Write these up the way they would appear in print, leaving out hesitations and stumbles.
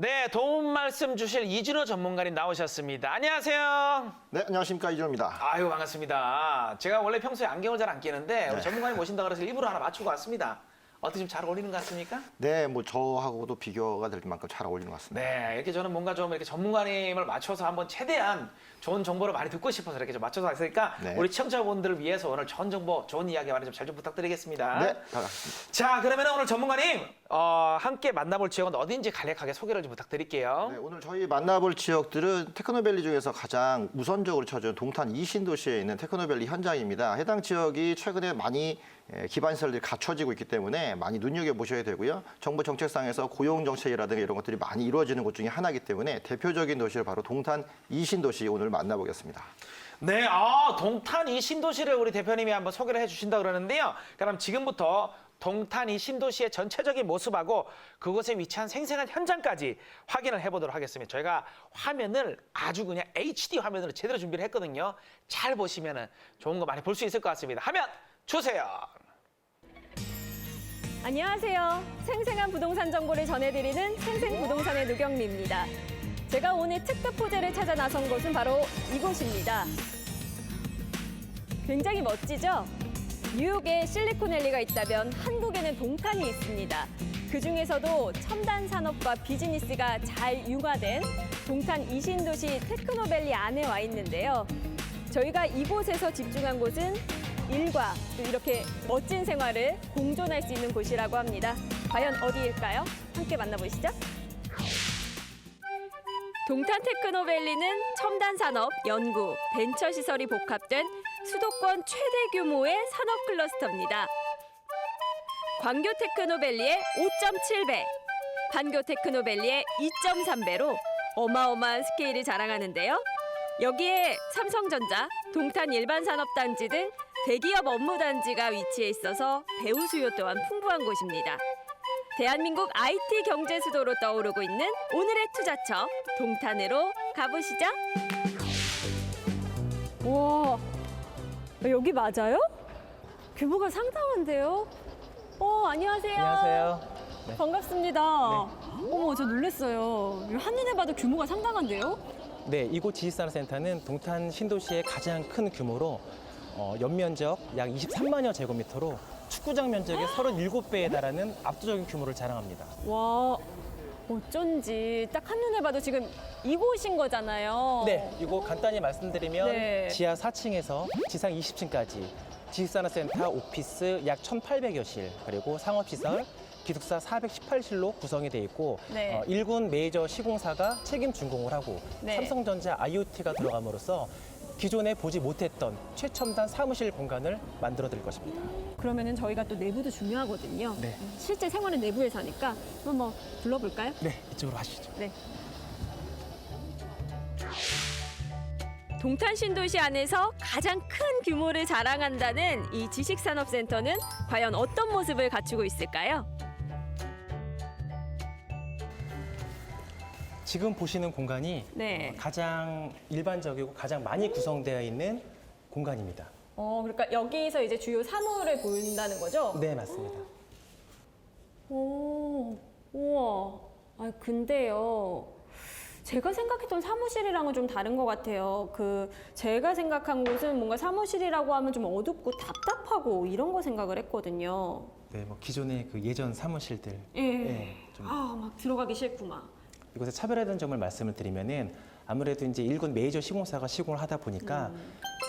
네, 도움 말씀 주실 이준호 전문가님 나오셨습니다. 안녕하세요. 네, 안녕하십니까. 이준호입니다. 아유, 반갑습니다. 제가 원래 평소에 안경을 잘 안 끼는데 우리 전문가님 모신다고 해서 일부러 하나 맞추고 왔습니다. 어떻게 좀 잘 어울리는 것 같습니까? 네, 뭐 저하고도 비교가 될 만큼 잘 어울리는 것 같습니다. 네, 이렇게 저는 뭔가 좀 이렇게 전문가님을 맞춰서 한번 최대한 좋은 정보를 많이 듣고 싶어서 이렇게 좀 맞춰서 왔으니까 네. 우리 시청자분들을 위해서 오늘 좋은 정보, 좋은 이야기 많이 좀 잘 좀 부탁드리겠습니다. 네, 반갑습니다. 자, 그러면 오늘 전문가님 함께 만나볼 지역은 어딘지 간략하게 소개를 좀 부탁드릴게요. 네, 오늘 저희 만나볼 지역들은 테크노밸리 중에서 가장 우선적으로 쳐준 동탄 이신도시에 있는 테크노밸리 현장입니다. 해당 지역이 최근에 많이 기반시설들이 갖춰지고 있기 때문에 많이 눈여겨보셔야 되고요. 정부 정책상에서 고용정책이라든가 이런 것들이 많이 이루어지는 곳 중에 하나이기 때문에 대표적인 도시를 바로 동탄 이신도시 오늘 만나보겠습니다. 네, 동탄 이 신도시를 우리 대표님이 한번 소개를 해주신다 그러는데요. 그럼 지금부터 동탄 이 신도시의 전체적인 모습하고 그곳에 위치한 생생한 현장까지 확인을 해보도록 하겠습니다. 저희가 화면을 아주 그냥 HD 화면으로 제대로 준비를 했거든요. 잘 보시면 좋은 거 많이 볼 수 있을 것 같습니다. 화면 주세요. 안녕하세요. 생생한 부동산 정보를 전해드리는 생생부동산의 노경미입니다. 제가 오늘 특급 호재를 찾아 나선 곳은 바로 이곳입니다. 굉장히 멋지죠? 뉴욕에 실리콘밸리가 있다면 한국에는 동탄이 있습니다. 그중에서도 첨단 산업과 비즈니스가 잘 융화된 동탄 이신도시 테크노밸리 안에 와 있는데요. 저희가 이곳에서 집중한 곳은 일과 또 이렇게 멋진 생활을 공존할 수 있는 곳이라고 합니다. 과연 어디일까요? 함께 만나보시죠. 동탄 테크노밸리는 첨단 산업, 연구, 벤처 시설이 복합된 수도권 최대 규모의 산업 클러스터입니다. 광교 테크노밸리의 5.7배, 판교 테크노밸리의 2.3배로 어마어마한 스케일을 자랑하는데요. 여기에 삼성전자, 동탄 일반산업단지 등 대기업 업무단지가 위치해 있어서 배우 수요 또한 풍부한 곳입니다. 대한민국 IT 경제 수도로 떠오르고 있는 오늘의 투자처 동탄으로 가보시죠. 와, 여기 맞아요? 규모가 상당한데요? 안녕하세요. 안녕하세요. 네. 반갑습니다. 어머, 저 놀랐어요. 한눈에 봐도 규모가 상당한데요? 네, 이곳 지식산업센터는 동탄 신도시의 가장 큰 규모로 연면적 약 23만여 제곱미터로 축구장 면적의 37배에 달하는 압도적인 규모를 자랑합니다. 와, 어쩐지 딱 한눈에 봐도 지금 이곳인 거잖아요. 네, 이곳 간단히 말씀드리면 네. 지하 4층에서 지상 20층까지 지식산업센터 오피스 약 1,800여 실, 그리고 상업시설, 기숙사 418실로 구성이 돼 있고 네. 1군 메이저 시공사가 책임 준공을 하고 네. 삼성전자 IoT가 들어감으로써 기존에 보지 못했던 최첨단 사무실 공간을 만들어 드릴 것입니다. 그러면은 저희가 또 내부도 중요하거든요. 네. 실제 생활은 내부에서 하니까 한번 불러볼까요? 네, 이쪽으로 하시죠. 네. 동탄 신도시 안에서 가장 큰 규모를 자랑한다는 이 지식산업센터는 과연 어떤 모습을 갖추고 있을까요? 지금 보시는 공간이 네. 가장 일반적이고 가장 많이 구성되어 있는 공간입니다. 그러니까 여기서 이제 주요 사무를 본다는 거죠? 네, 맞습니다. 오, 우와. 근데요. 제가 생각했던 사무실이랑은 좀 다른 것 같아요. 제가 생각한 곳은 뭔가 사무실이라고 하면 좀 어둡고 답답하고 이런 거 생각을 했거든요. 네, 뭐 기존의 그 예전 사무실들. 예. 네, 좀 막 들어가기 싫구만. 이곳에 차별화된 점을 말씀을 드리면은 아무래도 이제 일군 메이저 시공사가 시공을 하다 보니까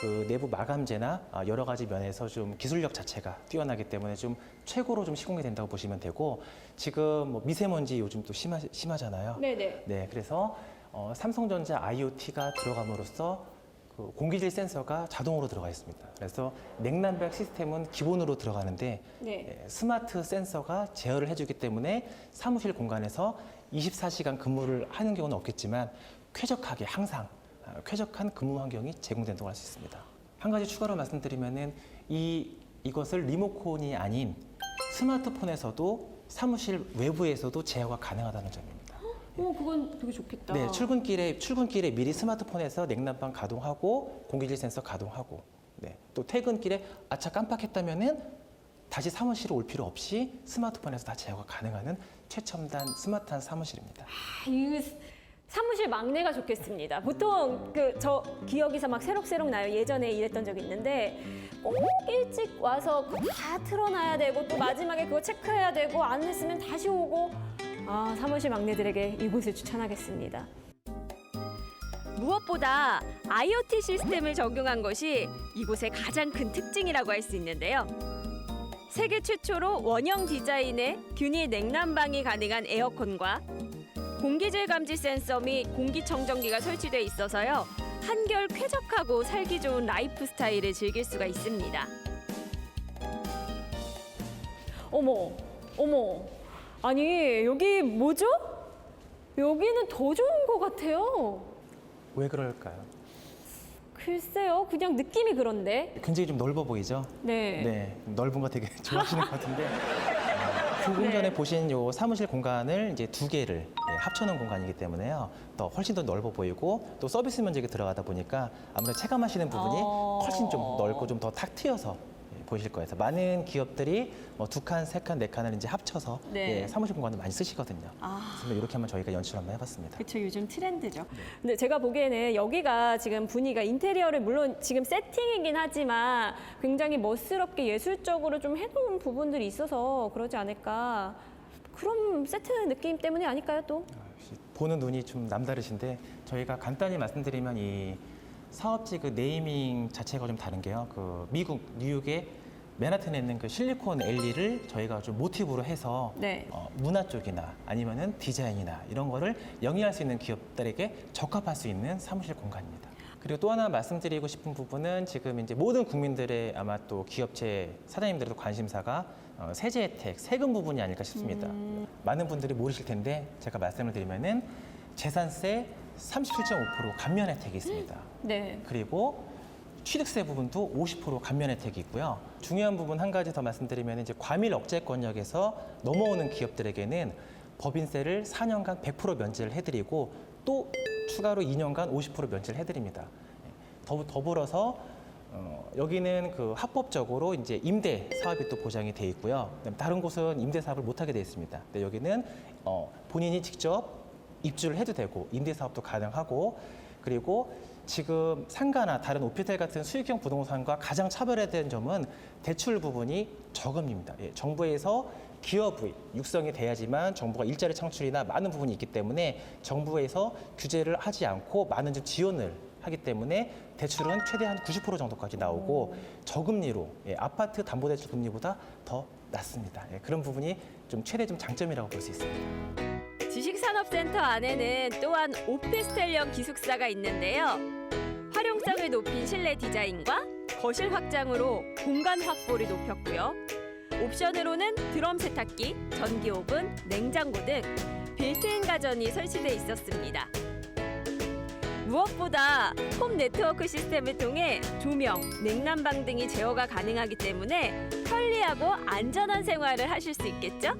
그 내부 마감재나 여러 가지 면에서 좀 기술력 자체가 뛰어나기 때문에 좀 최고로 좀 시공이 된다고 보시면 되고, 지금 뭐 미세먼지 요즘 또 심하잖아요. 네네. 네, 그래서 삼성전자 IoT가 들어감으로써 그 공기질 센서가 자동으로 들어가 있습니다. 그래서 냉난방 시스템은 기본으로 들어가는데 네. 스마트 센서가 제어를 해주기 때문에 사무실 공간에서 24시간 근무를 하는 경우는 없겠지만 쾌적하게 항상 쾌적한 근무 환경이 제공된다고 할 수 있습니다. 한 가지 추가로 말씀드리면은 이것을 리모컨이 아닌 스마트폰에서도 사무실 외부에서도 제어가 가능하다는 점입니다. 그건 되게 좋겠다. 네, 출근길에 미리 스마트폰에서 냉난방 가동하고 공기질 센서 가동하고, 네, 또 퇴근길에 아차 깜빡했다면은 다시 사무실에 올 필요 없이 스마트폰에서 다 제어가 가능한 최첨단 스마트한 사무실입니다. 이 사무실 막내가 좋겠습니다. 보통 저 기억에서 막 새록새록 나요. 예전에 일했던 적이 있는데 꼭 일찍 와서 그거 다 틀어놔야 되고 또 마지막에 그거 체크해야 되고 안 했으면 다시 오고 사무실 막내들에게 이곳을 추천하겠습니다. 무엇보다 IoT 시스템을 적용한 것이 이곳의 가장 큰 특징이라고 할 수 있는데요. 세계 최초로 원형 디자인의 균일 냉난방이 가능한 에어컨과 공기질 감지 센서 및 공기청정기가 설치돼 있어서요. 한결 쾌적하고 살기 좋은 라이프 스타일을 즐길 수가 있습니다. 어머, 아니 여기 뭐죠? 여기는 더 좋은 것 같아요. 왜 그럴까요? 글쎄요, 그냥 느낌이 그런데. 굉장히 좀 넓어 보이죠? 네. 네, 넓은 거 되게 좋아하시는 것 같은데 조금 전에 보신 요 사무실 공간을 이제 두 개를 합쳐놓은 공간이기 때문에요. 더 훨씬 더 넓어 보이고 또 서비스 면적이 들어가다 보니까 아무래도 체감하시는 부분이 훨씬 좀 넓고 좀 더 탁 트여서 보이실 거예요. 그래서 많은 기업들이 뭐 2칸, 3칸, 4칸을 이제 합쳐서 네. 사무실 공간을 많이 쓰시거든요. 그래서 이렇게 한번 저희가 연출 한번 해봤습니다. 그렇죠, 요즘 트렌드죠. 근데 제가 보기에는 여기가 지금 분위기가 인테리어를 물론 지금 세팅이긴 하지만 굉장히 멋스럽게 예술적으로 좀 해놓은 부분들이 있어서 그러지 않을까. 그런 세트 느낌 때문이 아닐까요, 또? 역시 보는 눈이 좀 남다르신데 저희가 간단히 말씀드리면 이 사업지 그 네이밍 자체가 좀 다른 게요. 그 미국 뉴욕의 맨하튼에 있는 그 실리콘 앨리를 저희가 좀 모티브로 해서 네. 문화 쪽이나 아니면은 디자인이나 이런 거를 영위할 수 있는 기업들에게 적합할 수 있는 사무실 공간입니다. 그리고 또 하나 말씀드리고 싶은 부분은 지금 이제 모든 국민들의 아마 또 기업체 사장님들도 관심사가 세제 혜택, 세금 부분이 아닐까 싶습니다. 많은 분들이 모르실 텐데 제가 말씀을 드리면은 재산세 37.5% 감면 혜택이 있습니다. 네. 그리고 취득세 부분도 50% 감면 혜택이 있고요. 중요한 부분 한 가지 더 말씀드리면 이제 과밀 억제권역에서 넘어오는 기업들에게는 법인세를 4년간 100% 면제를 해드리고 또 추가로 2년간 50% 면제를 해드립니다. 더불어서 여기는 그 합법적으로 이제 임대 사업이 또 보장이 돼 있고요. 그다음에 다른 곳은 임대 사업을 못 하게 돼 있습니다. 근데 여기는 본인이 직접 입주를 해도 되고 임대 사업도 가능하고 그리고 지금 상가나 다른 오피스텔 같은 수익형 부동산과 가장 차별화된 점은 대출 부분이 저금입니다. 정부에서 기업의 육성이 돼야지만 정부가 일자리 창출이나 많은 부분이 있기 때문에 정부에서 규제를 하지 않고 많은 좀 지원을 하기 때문에 대출은 최대한 90% 정도까지 나오고 저금리로 아파트 담보대출 금리보다 더 낮습니다. 그런 부분이 좀 최대 좀 장점이라고 볼 수 있습니다. 지식산업센터 안에는 또한 오피스텔형 기숙사가 있는데요. 활용성을 높인 실내 디자인과 거실 확장으로 공간 확보를 높였고요. 옵션으로는 드럼 세탁기, 전기 오븐, 냉장고 등 빌트인 가전이 설치돼 있었습니다. 무엇보다 홈 네트워크 시스템을 통해 조명, 냉난방 등이 제어가 가능하기 때문에 편리하고 안전한 생활을 하실 수 있겠죠?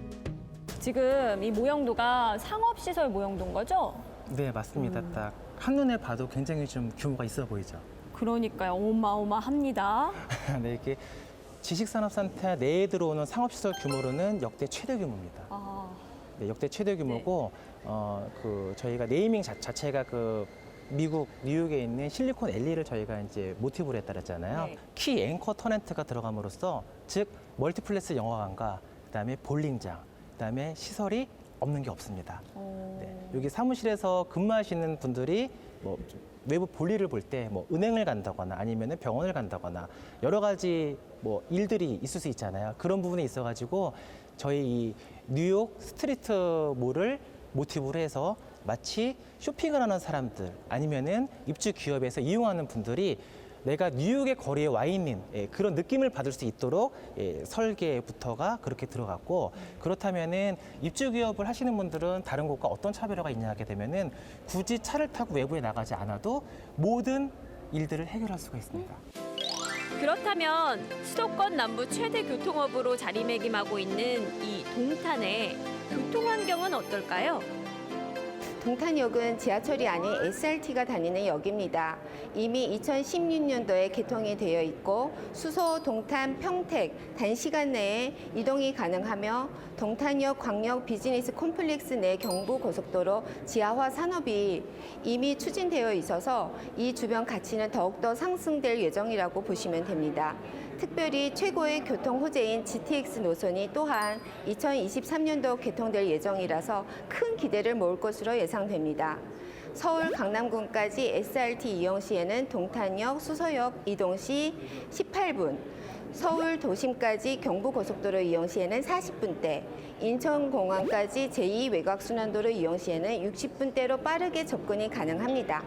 지금 이 모형도가 상업시설 모형도인 거죠? 네, 맞습니다. 딱 한눈에 봐도 굉장히 좀 규모가 있어 보이죠. 그러니까요. 어마어마합니다. 네, 이게 지식산업센터 내에 들어오는 상업시설 규모로는 역대 최대 규모입니다. 네, 역대 최대 규모고 저희가 네이밍 자체가 그 미국 뉴욕에 있는 실리콘 앨리를 저희가 이제 모티브로 했다 그랬잖아요. 네. 키 앵커 터넌트가 들어감으로써 즉 멀티플렉스 영화관과 그다음에 볼링장, 그다음에 시설이 없는 게 없습니다. 네, 여기 사무실에서 근무하시는 분들이 뭐 외부 볼일을 볼 때 뭐 은행을 간다거나 아니면 병원을 간다거나 여러 가지 뭐 일들이 있을 수 있잖아요. 그런 부분에 있어가지고 저희 이 뉴욕 스트리트몰을 모티브로 해서 마치 쇼핑을 하는 사람들 아니면은 입주 기업에서 이용하는 분들이 내가 뉴욕의 거리에 와 있는 그런 느낌을 받을 수 있도록 설계부터가 그렇게 들어갔고 그렇다면은 입주 기업을 하시는 분들은 다른 곳과 어떤 차별화가 있냐 하게 되면은 굳이 차를 타고 외부에 나가지 않아도 모든 일들을 해결할 수가 있습니다. 그렇다면 수도권 남부 최대 교통업으로 자리매김하고 있는 이 동탄의 교통 환경은 어떨까요? 동탄역은 지하철이 아닌 SRT가 다니는 역입니다. 이미 2016년도에 개통이 되어 있고 수소, 동탄, 평택 단시간 내에 이동이 가능하며 동탄역 광역 비즈니스 콤플렉스 내 경부고속도로 지하화 산업이 이미 추진되어 있어서 이 주변 가치는 더욱더 상승될 예정이라고 보시면 됩니다. 특별히 최고의 교통 호재인 GTX 노선이 또한 2023년도 개통될 예정이라서 큰 기대를 모을 것으로 예상됩니다. 서울 강남군까지 SRT 이용 시에는 동탄역, 수서역 이동 시 18분, 서울 도심까지 경부고속도로 이용 시에는 40분대, 인천공항까지 제2외곽순환도로 이용 시에는 60분대로 빠르게 접근이 가능합니다.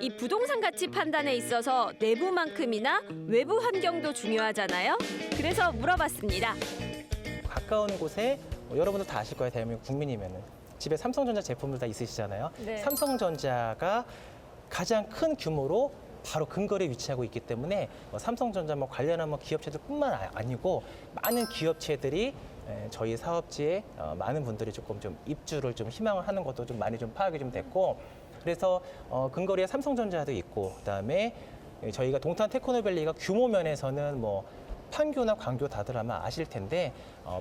이 부동산 가치 판단에 있어서 내부만큼이나 외부 환경도 중요하잖아요. 그래서 물어봤습니다. 가까운 곳에 여러분들 다 아실 거예요. 대한민국 국민이면은. 집에 삼성전자 제품들 다 있으시잖아요. 네. 삼성전자가 가장 큰 규모로 바로 근거리에 위치하고 있기 때문에 삼성전자 관련한 기업체들뿐만 아니고 많은 기업체들이 저희 사업지에 많은 분들이 조금 좀 입주를 좀 희망을 하는 것도 좀 많이 좀 파악이 좀 됐고, 그래서 근거리에 삼성전자도 있고, 그다음에 저희가 동탄 테크노밸리가 규모 면에서는 판교나 광교 다들 아마 아실 텐데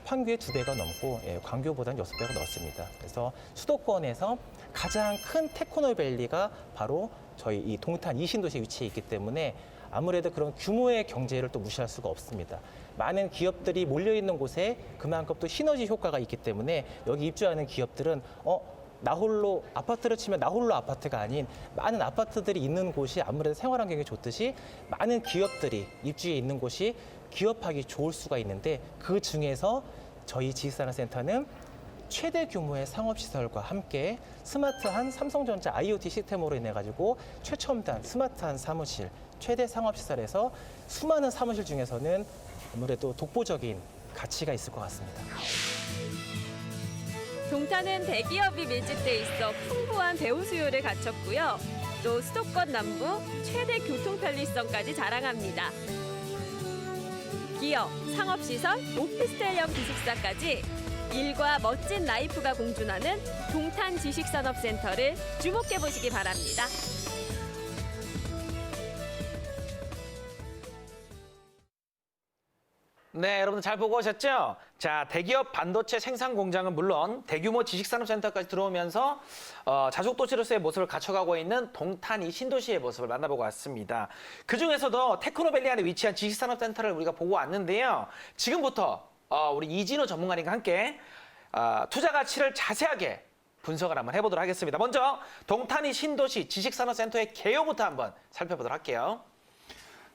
판교의 2배가 넘고 광교보다는 6배가 넘습니다. 그래서 수도권에서 가장 큰 테크노밸리가 바로 저희 이 동탄 이신도시에 위치해 있기 때문에 아무래도 그런 규모의 경제를 또 무시할 수가 없습니다. 많은 기업들이 몰려 있는 곳에 그만큼 또 시너지 효과가 있기 때문에 여기 입주하는 기업들은 나홀로 아파트를 치면 나홀로 아파트가 아닌 많은 아파트들이 있는 곳이 아무래도 생활 환경이 좋듯이 많은 기업들이 입주해 있는 곳이 기업하기 좋을 수가 있는데, 그 중에서 저희 지식산업센터는 최대 규모의 상업시설과 함께 스마트한 삼성전자 IoT 시스템으로 인해 가지고 최첨단 스마트한 사무실, 최대 상업시설에서 수많은 사무실 중에서는 아무래도 독보적인 가치가 있을 것 같습니다. 동탄은 대기업이 밀집돼 있어 풍부한 배우 수요를 갖췄고요. 또 수도권 남부 최대 교통 편리성까지 자랑합니다. 기업, 상업시설, 오피스텔형 기숙사까지 일과 멋진 라이프가 공존하는 동탄 지식산업센터를 주목해 보시기 바랍니다. 네, 여러분들 잘 보고 오셨죠? 자, 대기업 반도체 생산 공장은 물론 대규모 지식산업센터까지 들어오면서 자족도시로서의 모습을 갖춰가고 있는 동탄 이 신도시의 모습을 만나보고 왔습니다. 그중에서도 테크노밸리 안에 위치한 지식산업센터를 우리가 보고 왔는데요. 지금부터 우리 이진호 전문가님과 함께 투자 가치를 자세하게 분석을 한번 해보도록 하겠습니다. 먼저 동탄 이 신도시 지식산업센터의 개요부터 한번 살펴보도록 할게요.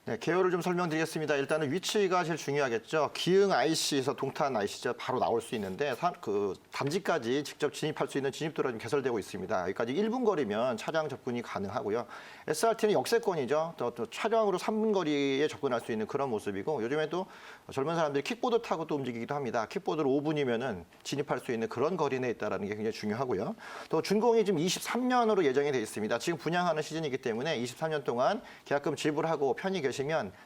네, 개요를 좀 설명드리겠습니다. 일단은 위치가 제일 중요하겠죠. 기흥 IC에서 동탄 IC가 바로 나올 수 있는데 그 단지까지 직접 진입할 수 있는 진입도로가 좀 개설되고 있습니다. 여기까지 1분 거리면 차량 접근이 가능하고요. SRT는 역세권이죠. 또 차량으로 3분 거리에 접근할 수 있는 그런 모습이고, 요즘에 또 젊은 사람들이 킥보드 타고 또 움직이기도 합니다. 킥보드로 5분이면은 진입할 수 있는 그런 거리 내에 있다는 게 굉장히 중요하고요. 또 준공이 지금 23년으로 예정이 돼 있습니다. 지금 분양하는 시즌이기 때문에 23년 동안 계약금 지불하고 편히 계시면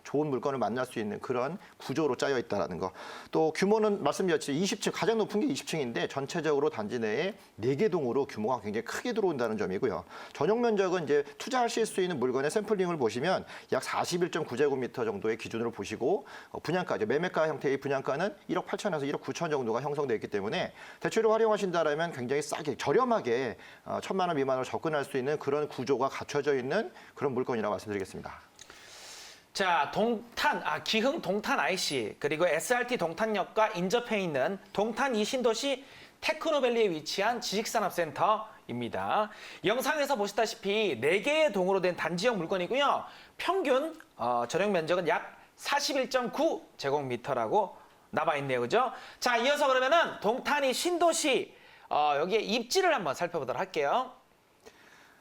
좋은 물건을 만날 수 있는 그런 구조로 짜여 있다는 거. 또 규모는 말씀드렸지 20층, 가장 높은 게 20층인데 전체적으로 단지 내에 4개 동으로 규모가 굉장히 크게 들어온다는 점이고요. 전용 면적은 이제 투자하실 수 있는 물건의 샘플링을 보시면 약 41.9제곱미터 정도의 기준으로 보시고, 분양가죠. 매매가 형태의 분양가는 1억 8천에서 1억 9천 정도가 형성되어 있기 때문에 대출을 활용하신다면 굉장히 싸게 저렴하게 1,000만 원 미만으로 접근할 수 있는 그런 구조가 갖춰져 있는 그런 물건이라고 말씀드리겠습니다. 자, 기흥 동탄 IC 그리고 SRT 동탄역과 인접해 있는 동탄 이 신도시 테크노밸리에 위치한 지식산업센터입니다. 영상에서 보시다시피 4개의 동으로 된 단지형 물건이고요. 평균 전용 면적은 약 41.9제곱미터라고 나와 있네요. 그죠? 자, 이어서 그러면은 동탄 이 신도시 여기에 입지를 한번 살펴보도록 할게요.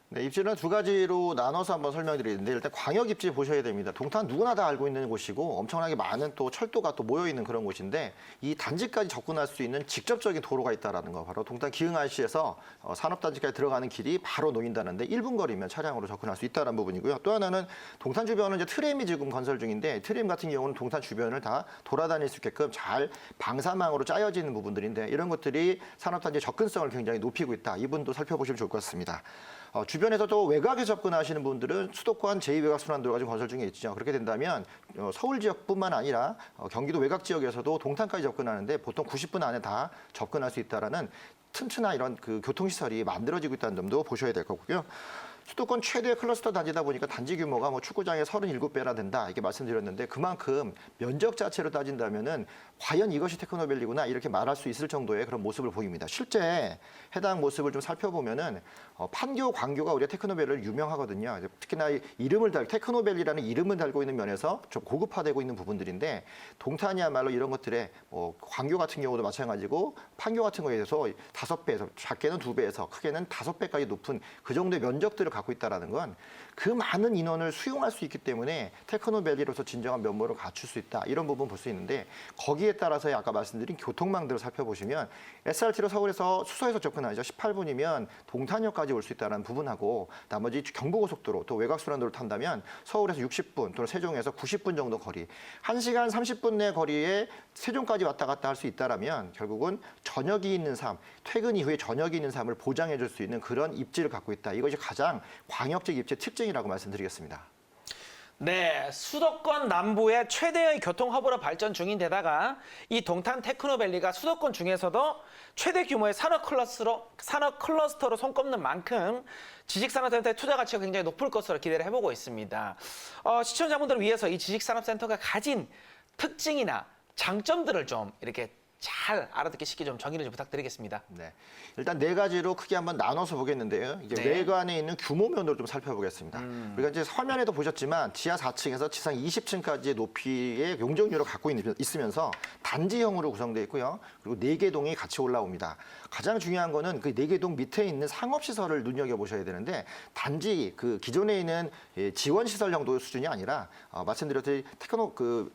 네, 입지는 두 가지로 나눠서 한번 설명드리는데, 일단 광역 입지 보셔야 됩니다. 동탄 누구나 다 알고 있는 곳이고 엄청나게 많은 또 철도가 또 모여 있는 그런 곳인데, 이 단지까지 접근할 수 있는 직접적인 도로가 있다라는 거, 바로 동탄 기흥 IC에서 산업단지까지 들어가는 길이 바로 놓인다는데 1분 거리면 차량으로 접근할 수 있다는 부분이고요. 또 하나는 동탄 주변은 이제 트램이 지금 건설 중인데, 트램 같은 경우는 동탄 주변을 다 돌아다닐 수 있게끔 잘 방사망으로 짜여지는 부분들인데, 이런 것들이 산업단지의 접근성을 굉장히 높이고 있다. 이 부분도 살펴보시면 좋을 것 같습니다. 주변에서 또 외곽에 접근하시는 분들은 수도권 제2외곽 순환도로가 지금 건설 중에 있죠. 그렇게 된다면 서울 지역뿐만 아니라 경기도 외곽 지역에서도 동탄까지 접근하는데 보통 90분 안에 다 접근할 수 있다라는 튼튼한 이런 그 교통시설이 만들어지고 있다는 점도 보셔야 될 거고요. 수도권 최대 클러스터 단지다 보니까 단지 규모가 뭐 축구장의 37배나 된다 이렇게 말씀드렸는데 그만큼 면적 자체로 따진다면은 과연 이것이 테크노밸리구나 이렇게 말할 수 있을 정도의 그런 모습을 보입니다. 실제 해당 모습을 좀 살펴보면은 판교, 광교가 우리가 테크노밸리를 유명하거든요. 특히나 테크노밸리라는 이름을 달고 있는 면에서 좀 고급화되고 있는 부분들인데 동탄이야말로 이런 것들에 광교 같은 경우도 마찬가지고 판교 같은 거에 대해서 5배에서 작게는 2배에서 크게는 5배까지 높은 그 정도의 면적들을 갖고 있다는 건 그 많은 인원을 수용할 수 있기 때문에 테크노밸리로서 진정한 면모를 갖출 수 있다. 이런 부분 볼 수 있는데 거기에 따라서 아까 말씀드린 교통망들을 살펴보시면 SRT로 서울에서 수서에서 접근하죠. 18분이면 동탄역까지 올 수 있다는 부분하고 나머지 경부고속도로 또 외곽순환도를 탄다면 서울에서 60분 또는 세종에서 90분 정도 거리 1시간 30분 내 거리에 세종까지 왔다 갔다 할 수 있다라면 결국은 저녁이 있는 삶, 퇴근 이후에 저녁이 있는 삶을 보장해 줄 수 있는 그런 입지를 갖고 있다. 이것이 가장 광역적 입지의 특징이라고 말씀드리겠습니다. 네, 수도권 남부의 최대의 교통 허브로 발전 중인 데다가 이 동탄 테크노밸리가 수도권 중에서도 최대 규모의 산업 클러스터로 손꼽는 만큼 지식산업센터의 투자 가치가 굉장히 높을 것으로 기대를 해보고 있습니다. 시청자분들을 위해서 이 지식산업센터가 가진 특징이나 장점들을 좀 이렇게 잘 알아듣기 쉽게 좀 정의를 좀 부탁드리겠습니다. 네, 일단 4가지로 크게 한번 나눠서 보겠는데요. 이게 네. 외관에 있는 규모면으로 좀 살펴보겠습니다. 우리가 이제 화면에도 보셨지만 지하 4층에서 지상 20층까지의 높이의 용적률을 갖고 있으면서 단지형으로 구성되어 있고요. 그리고 4개 동이 같이 올라옵니다. 가장 중요한 거는 그 4개 동 밑에 있는 상업시설을 눈여겨보셔야 되는데 단지 그 기존에 있는 지원시설 정도 수준이 아니라 말씀드렸듯이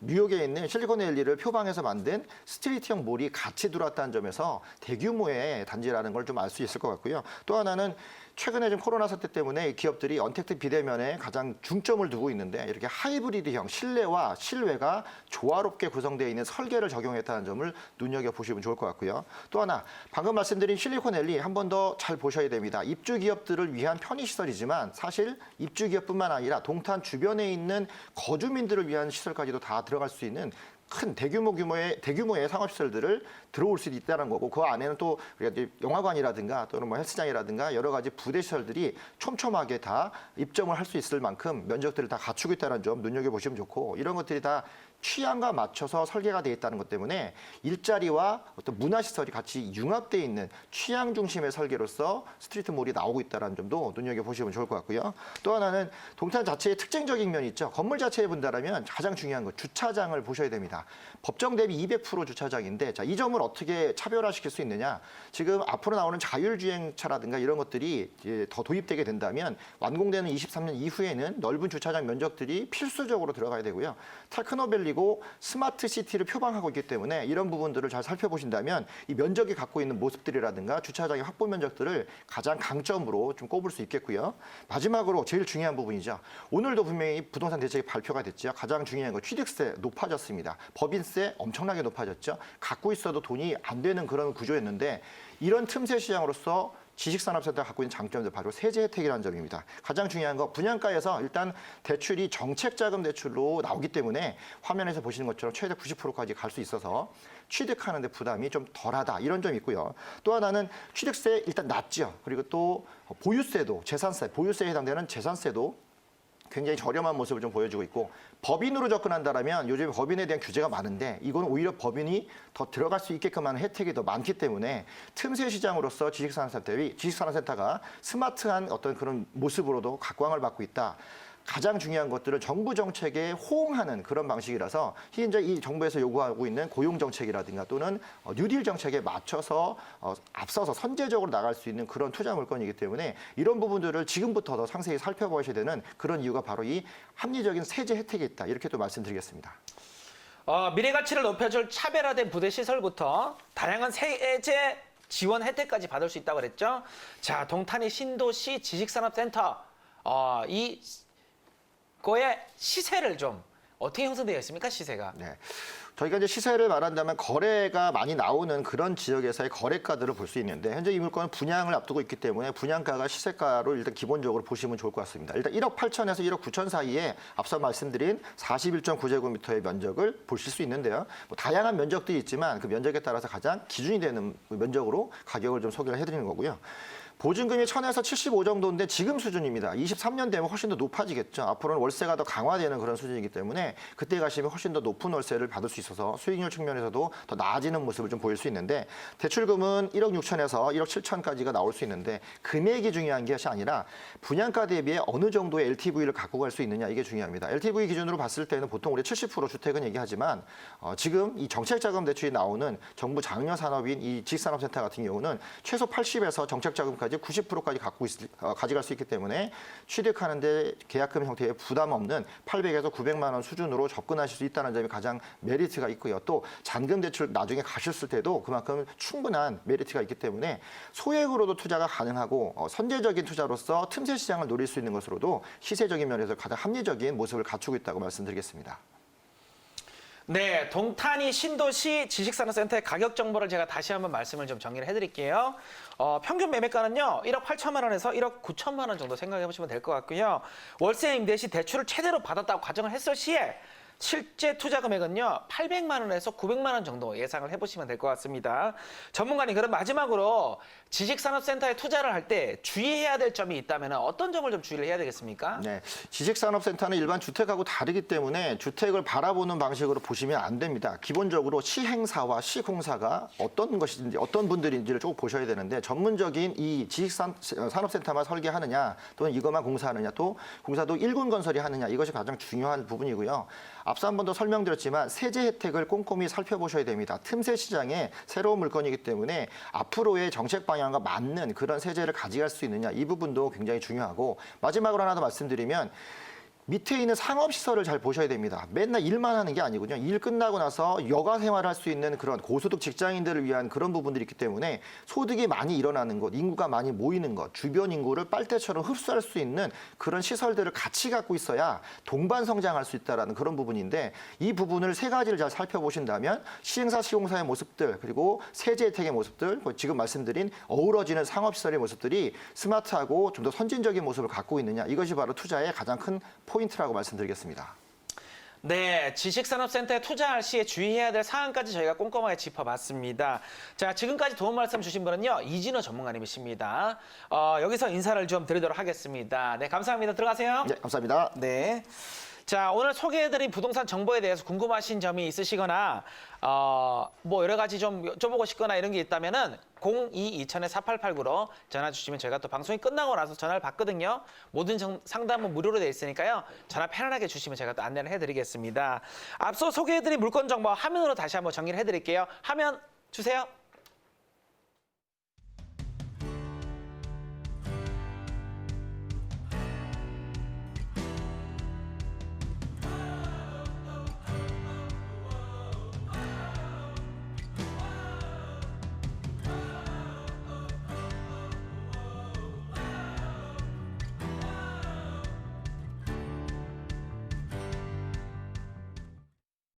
뉴욕에 있는 실리콘밸리를 표방해서 만든 스트리트형 몰이 같이 들어왔다는 점에서 대규모의 단지라는 걸 좀 알 수 있을 것 같고요. 또 하나는 최근에 좀 코로나 사태 때문에 기업들이 언택트 비대면에 가장 중점을 두고 있는데 이렇게 하이브리드형 실내와 실외가 조화롭게 구성되어 있는 설계를 적용했다는 점을 눈여겨보시면 좋을 것 같고요. 또 하나 방금 말씀드린 실리콘밸리 한 번 더 잘 보셔야 됩니다. 입주 기업들을 위한 편의시설이지만 사실 입주 기업뿐만 아니라 동탄 주변에 있는 거주민들을 위한 시설까지도 다 들어갈 수 있는 큰 대규모의 상업시설들을 들어올 수 있다는 거고 그 안에는 또 우리가 이제 영화관이라든가 또는 뭐 헬스장이라든가 여러 가지 부대시설들이 촘촘하게 다 입점을 할 수 있을 만큼 면적들을 다 갖추고 있다는 점 눈여겨보시면 좋고 이런 것들이 다 취향과 맞춰서 설계가 되어 있다는 것 때문에 일자리와 어떤 문화시설이 같이 융합되어 있는 취향 중심의 설계로서 스트리트몰이 나오고 있다는 점도 눈여겨보시면 좋을 것 같고요. 또 하나는 동탄 자체의 특징적인 면이 있죠. 건물 자체에 본다면 가장 중요한 건 주차장을 보셔야 됩니다. 법정 대비 200% 주차장인데 자, 이 점을 어떻게 차별화시킬 수 있느냐. 지금 앞으로 나오는 자율주행차라든가 이런 것들이 이제 더 도입되게 된다면 완공되는 23년 이후에는 넓은 주차장 면적들이 필수적으로 들어가야 되고요. 테크노밸리 그리고 스마트 시티를 표방하고 있기 때문에 이런 부분들을 잘 살펴보신다면 이 면적이 갖고 있는 모습들이라든가 주차장의 확보 면적들을 가장 강점으로 좀 꼽을 수 있겠고요. 마지막으로 제일 중요한 부분이죠. 오늘도 분명히 부동산 대책이 발표가 됐죠. 가장 중요한 거 취득세 높아졌습니다. 법인세 엄청나게 높아졌죠. 갖고 있어도 돈이 안 되는 그런 구조였는데 이런 틈새 시장으로서 지식산업센터가 갖고 있는 장점들 바로 세제 혜택이라는 점입니다. 가장 중요한 거 분양가에서 일단 대출이 정책자금 대출로 나오기 때문에 화면에서 보시는 것처럼 최대 90%까지 갈 수 있어서 취득하는 데 부담이 좀 덜하다 이런 점이 있고요. 또 하나는 취득세 일단 낮죠. 그리고 또 보유세도 재산세, 보유세에 해당되는 재산세도 굉장히 저렴한 모습을 좀 보여주고 있고 법인으로 접근한다면 요즘 법인에 대한 규제가 많은데 이건 오히려 법인이 더 들어갈 수 있게끔 하는 혜택이 더 많기 때문에 틈새 시장으로서 지식산업센터가 스마트한 어떤 그런 모습으로도 각광을 받고 있다. 가장 중요한 것들은 정부 정책에 호응하는 그런 방식이라서 현재 이 정부에서 요구하고 있는 고용 정책이라든가 또는 뉴딜 정책에 맞춰서 앞서서 선제적으로 나갈 수 있는 그런 투자 물건이기 때문에 이런 부분들을 지금부터 더 상세히 살펴보셔야 되는 그런 이유가 바로 이 합리적인 세제 혜택이 있다. 이렇게 또 말씀드리겠습니다. 미래 가치를 높여줄 차별화된 부대 시설부터 다양한 세제 지원 혜택까지 받을 수 있다고 그랬죠. 자, 동탄이 신도시 지식산업센터 거의 시세를 좀 어떻게 형성되어 있습니까? 시세가. 네. 저희가 이제 시세를 말한다면 거래가 많이 나오는 그런 지역에서의 거래가들을 볼 수 있는데 현재 이 물건은 분양을 앞두고 있기 때문에 분양가가 시세가로 일단 기본적으로 보시면 좋을 것 같습니다. 일단 1억 8천에서 1억 9천 사이에 앞서 말씀드린 41.9제곱미터의 면적을 보실 수 있는데요. 뭐 다양한 면적들이 있지만 그 면적에 따라서 가장 기준이 되는 면적으로 가격을 좀 소개를 해드리는 거고요. 보증금이 1000에서 75 정도인데 지금 수준입니다. 23년 되면 훨씬 더 높아지겠죠. 앞으로는 월세가 더 강화되는 그런 수준이기 때문에 그때 가시면 훨씬 더 높은 월세를 받을 수 있어서 수익률 측면에서도 더 나아지는 모습을 좀 보일 수 있는데 대출금은 1억 6천에서 1억 7천까지가 나올 수 있는데 금액이 중요한 것이 아니라 분양가 대비해 어느 정도의 LTV를 갖고 갈 수 있느냐 이게 중요합니다. LTV 기준으로 봤을 때는 보통 우리 70% 주택은 얘기하지만 지금 이 정책자금 대출이 나오는 정부 장려 산업인 이 지식산업센터 같은 경우는 최소 80에서 정책자금까지 90%까지 가져갈 수 있기 때문에 취득하는데 계약금 형태의 부담 없는 800에서 900만 원 수준으로 접근하실 수 있다는 점이 가장 메리트가 있고요. 또 잔금 대출 나중에 가셨을 때도 그만큼 충분한 메리트가 있기 때문에 소액으로도 투자가 가능하고 선제적인 투자로서 틈새 시장을 노릴 수 있는 것으로도 시세적인 면에서 가장 합리적인 모습을 갖추고 있다고 말씀드리겠습니다. 네, 동탄이 신도시 지식산업센터의 가격 정보를 제가 다시 한번 말씀을 좀 정리를 해드릴게요. 평균 매매가는요, 1억 8천만 원에서 1억 9천만 원 정도 생각해 보시면 될 것 같고요. 월세 임대 시 대출을 최대로 받았다고 가정을 했을 시에 실제 투자 금액은요, 800만 원에서 900만 원 정도 예상을 해보시면 될 것 같습니다. 전문가님, 그럼 마지막으로 지식산업센터에 투자를 할 때 주의해야 될 점이 있다면 어떤 점을 좀 주의를 해야 되겠습니까? 네, 지식산업센터는 일반 주택하고 다르기 때문에 주택을 바라보는 방식으로 보시면 안 됩니다. 기본적으로 시행사와 시공사가 어떤 것인지 어떤 분들인지를 쭉 보셔야 되는데 전문적인 이 지식산업센터만 설계하느냐 또는 이것만 공사하느냐 또 공사도 일군 건설이 하느냐 이것이 가장 중요한 부분이고요. 앞서 한 번 더 설명드렸지만 세제 혜택을 꼼꼼히 살펴보셔야 됩니다. 틈새 시장에 새로운 물건이기 때문에 앞으로의 정책 방향과 맞는 그런 세제를 가져갈 수 있느냐 이 부분도 굉장히 중요하고 마지막으로 하나 더 말씀드리면 밑에 있는 상업시설을 잘 보셔야 됩니다. 맨날 일만 하는 게 아니군요. 일 끝나고 나서 여가 생활할 수 있는 그런 고소득 직장인들을 위한 그런 부분들이 있기 때문에 소득이 많이 일어나는 것, 인구가 많이 모이는 것, 주변 인구를 빨대처럼 흡수할 수 있는 그런 시설들을 같이 갖고 있어야 동반 성장할 수 있다는 그런 부분인데 이 부분을 세 가지를 잘 살펴보신다면 시행사, 시공사의 모습들 그리고 세제 혜택의 모습들, 지금 말씀드린 어우러지는 상업시설의 모습들이 스마트하고 좀 더 선진적인 모습을 갖고 있느냐 이것이 바로 투자의 가장 큰 포인트라고 말씀드리겠습니다. 네, 지식산업센터에 투자할 시에 주의해야 될 사항까지 저희가 꼼꼼하게 짚어봤습니다. 자, 지금까지 도움 말씀 주신 분은요, 이진호 전문가님이십니다. 여기서 인사를 좀 드리도록 하겠습니다. 네, 감사합니다. 들어가세요. 네, 감사합니다. 네. 자, 오늘 소개해드린 부동산 정보에 대해서 궁금하신 점이 있으시거나 뭐 여러 가지 좀 여쭤보고 싶거나 이런 게 있다면은 02-2000-4889로 전화 주시면 저희가 또 방송이 끝나고 나서 전화를 받거든요. 모든 상담은 무료로 돼 있으니까요. 전화 편안하게 주시면 제가 또 안내를 해드리겠습니다. 앞서 소개해드린 물건 정보 화면으로 다시 한번 정리를 해드릴게요. 화면 주세요.